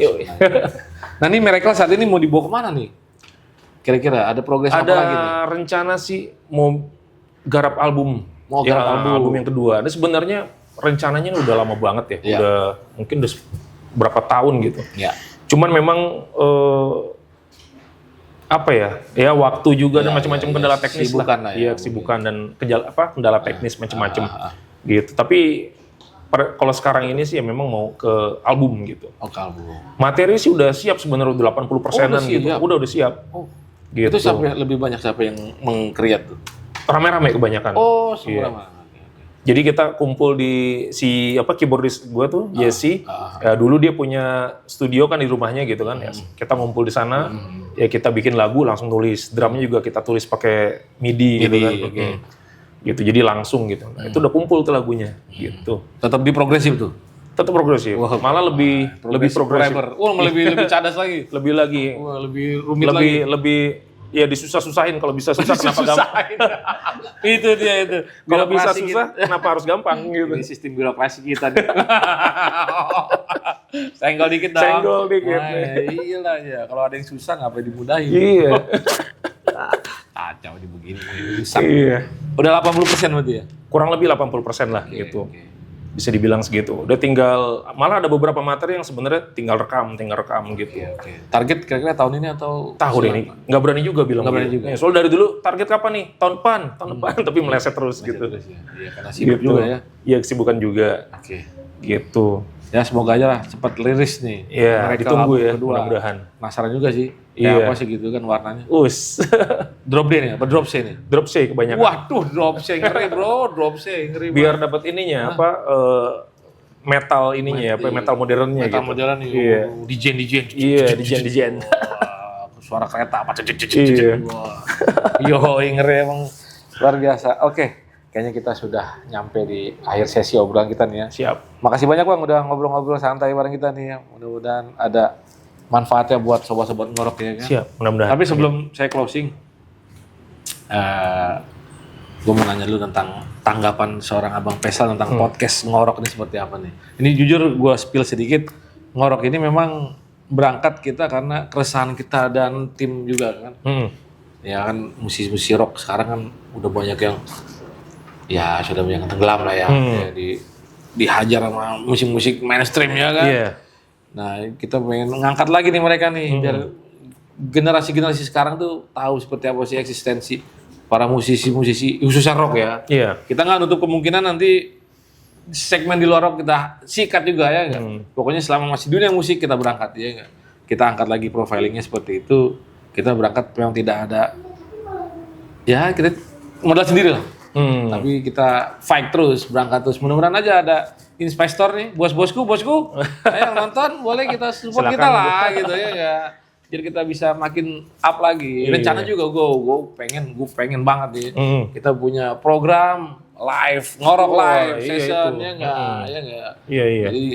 Nah ini Miracle saat ini mau dibawa kemana nih? Kira-kira ada progres apa lagi nih? Ada rencana sih mau garap album. Album yang kedua. Ini sebenarnya rencananya udah lama banget ya. Udah mungkin udah berapa tahun gitu. Cuman memang waktu juga dan macam-macam kendala teknis lah. Kesibukan dan kendala teknis macam-macam gitu. Tapi kalau sekarang ini sih ya memang mau ke album gitu. Ke album. Materi sih udah siap sebenarnya udah 80%-an gitu. Udah siap. Gitu. Itu sampai lebih banyak siapa yang meng-create tuh? Rame-rame kebanyakan. Semua rame. Jadi kita kumpul di keyboardis gue tuh Jesse. Ya, dulu dia punya studio kan di rumahnya gitu kan. Ya, kita ngumpul di sana. Ya kita bikin lagu langsung tulis. Drumnya juga kita tulis pakai MIDI gitu kan. Gitu. Jadi langsung gitu. Nah, itu udah kumpul tuh lagunya gitu. Tetap di progresif tuh. Tetap progresif. Malah lebih progresif. Malah lebih cadas lagi. Lebih lagi. Lebih rumit lagi. Lebih ya disusah-susahin. Kalau bisa susah kenapa gampang? Itu dia itu. Kalau bisa susah kenapa harus gampang gitu. Ini sistem birokrasi kita nih. Senggol dikit dong. Senggol dikit. Iyalah ya. Kalau ada yang susah ngapain dimudahin. Iya. Kacau di begini. Iya. Udah 80% berarti ya? Kurang lebih 80% lah gitu. Bisa dibilang segitu. Udah tinggal, malah ada beberapa materi yang sebenarnya tinggal rekam gitu. Target kira-kira tahun ini atau? Tahun ini. Nggak berani juga bilang. Nggak berani juga. Ya, soal dari dulu target kapan nih? Tahun depan. Tapi meleset terus gitu. Iya, karena sibuk gitu. juga ya. Iya, kesibukan juga. Gitu. Ya semoga aja lah cepat liris nih. Iya, ditunggu ya mudah-mudahan. Penasaran juga sih. Iya. Apa sih gitu kan warnanya. Drop D nih, apa drop C nih? Drop C kebanyakan. Waduh, drop C ngeri bro, drop C ngeri. Biar dapat ininya metal ininya metal modernnya metal gitu. modern nih. Iya. Dijen. Suara kereta apa Yo, ngeri emang luar biasa. Oke. Kayaknya kita sudah nyampe di akhir sesi obrolan kita nih ya. Siap. Makasih banyak Bang udah ngobrol-ngobrol santai bareng kita nih ya. Mudah-mudahan ada manfaatnya buat sobat-sobat ngorok ya kan. Siap, mudah-mudahan. Tapi sebelum saya closing, gue mau nanya dulu tentang tanggapan seorang Abang Faisal tentang podcast ngorok ini seperti apa nih. Ini jujur gue spill sedikit, ngorok ini memang berangkat kita karena keresahan kita dan tim juga kan. Ya kan musisi-musisi rock sekarang kan udah banyak yang ya sudah banyak yang tenggelam lah ya, ya dihajar sama musik-musik mainstream ya kan. Nah kita pengen ngangkat lagi nih mereka nih biar generasi-generasi sekarang tuh tahu seperti apa sih eksistensi para musisi-musisi khususnya rock ya. Kita nggak nutup kemungkinan nanti segmen di luar rock kita sikat juga ya kan. Pokoknya selama masih dunia musik kita berangkat ya kan. Kita angkat lagi profilingnya seperti itu. Kita berangkat memang tidak ada ya kita modal sendiri lah. Tapi kita fight terus, berangkat terus. Mudah-mudahan aja ada investor nih, bosku, yang nonton boleh kita support. Silakan, kita lah gitu ya. Biar kita bisa makin up lagi. Rencana juga gue pengen banget nih. Kita punya program live, ngorok live session ya enggak. Iya. Jadi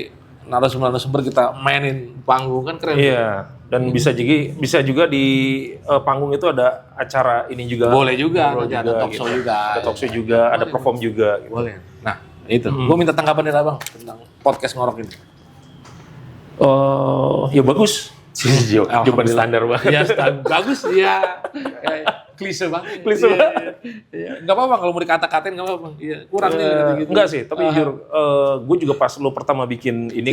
narasumber kita mainin panggung kan keren. Iya. Dan bisa juga di panggung itu ada acara ini juga. Boleh juga, ada talk show gitu. juga. Ada talk show juga, ada perform juga. Gitu. Boleh. Nah, itu. Gue minta tanggapan dari Abang tentang podcast ngorok ini. Ya bagus. Jawaban standar banget. Ya, bagus ya. Klise banget. Enggak apa-apa kalau mau dikata-katain enggak apa-apa. Iya, kurang nih gitu. Enggak sih, tapi jujur gue juga pas lo pertama bikin ini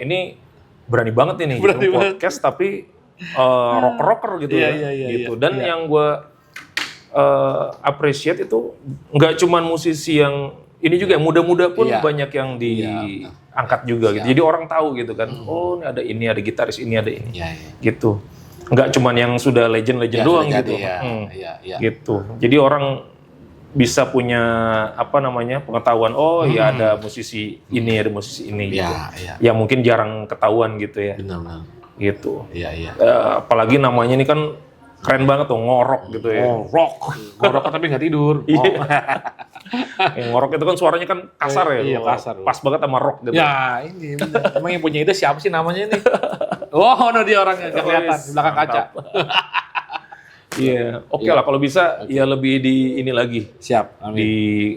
ini berani banget ini gitu, podcast tapi rocker gitu gitu. Dan yang gue appreciate itu nggak cuman musisi yang ini juga yang muda-muda pun banyak yang diangkat juga gitu. Jadi orang tahu gitu kan. Oh, ini ada gitaris, ini ada ini. Gitu. Nggak cuman yang sudah legend-legend doang gitu. Gitu. Jadi orang bisa punya pengetahuan ada musisi ini ada musisi ini gitu. Yang mungkin jarang ketahuan gitu ya. Benar. Gitu. Apalagi namanya ini kan keren banget tuh, ngorok gitu ya. Ngorok tapi nggak tidur. Ngorok itu kan suaranya kan kasar ya. Iya, kasar. Pas banget sama rock gitu. Ya ini emang yang punya ide siapa sih namanya ini? Dia orangnya nggak kelihatan di belakang kaca. Iya, oke lah kalau bisa ya lebih di ini lagi. Siap, amin. Di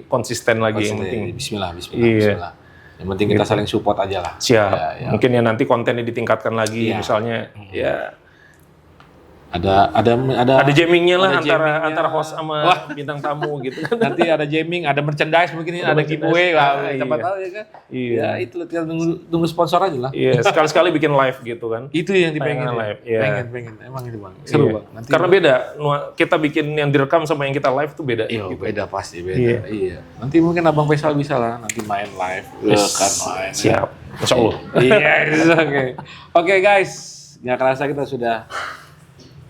konsisten lagi yang penting. Bismillah. Yang penting kita saling support aja lah. Siap. Mungkin ya nanti kontennya ditingkatkan lagi misalnya ya ada jammingnya lah antara host sama bintang tamu gitu kan. Nanti ada jamming, ada merchandise mungkin ada giveaway, tempat tahu ya kan. Ya itu tinggal tunggu sponsor aja lah. Iya, sekali-sekali bikin live gitu kan. Itu yang dipengen live. Pengen. Emang itu Bang. Seru Bang. Nanti karena beda, kita bikin yang direkam sama yang kita live tuh beda. Iya, beda pasti beda. Iya. Nanti mungkin Abang Faisal bisa lah nanti main live. Kan main. Siap. Insya Allah. Iya, oke. Oke guys, nggak kerasa kita sudah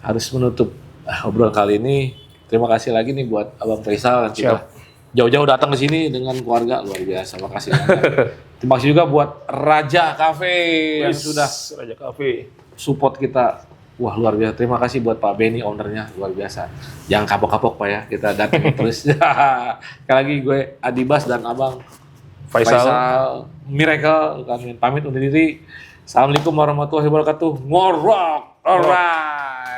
harus menutup obrolan kali ini. Terima kasih lagi nih buat Abang Faisal yang sudah jauh-jauh datang ke sini dengan keluarga, luar biasa. Makasih banget. Terima kasih juga buat Raja Cafe yang sudah Raja Cafe support kita. Wah, luar biasa. Terima kasih buat Pak Benny, ownernya, luar biasa. Jangan kapok-kapok Pak ya, kita datang terus. Sekali lagi gue Adibas dan Abang Faisal Miracle, kami pamit undur diri. Assalamualaikum warahmatullahi wabarakatuh. Ngorok, alright.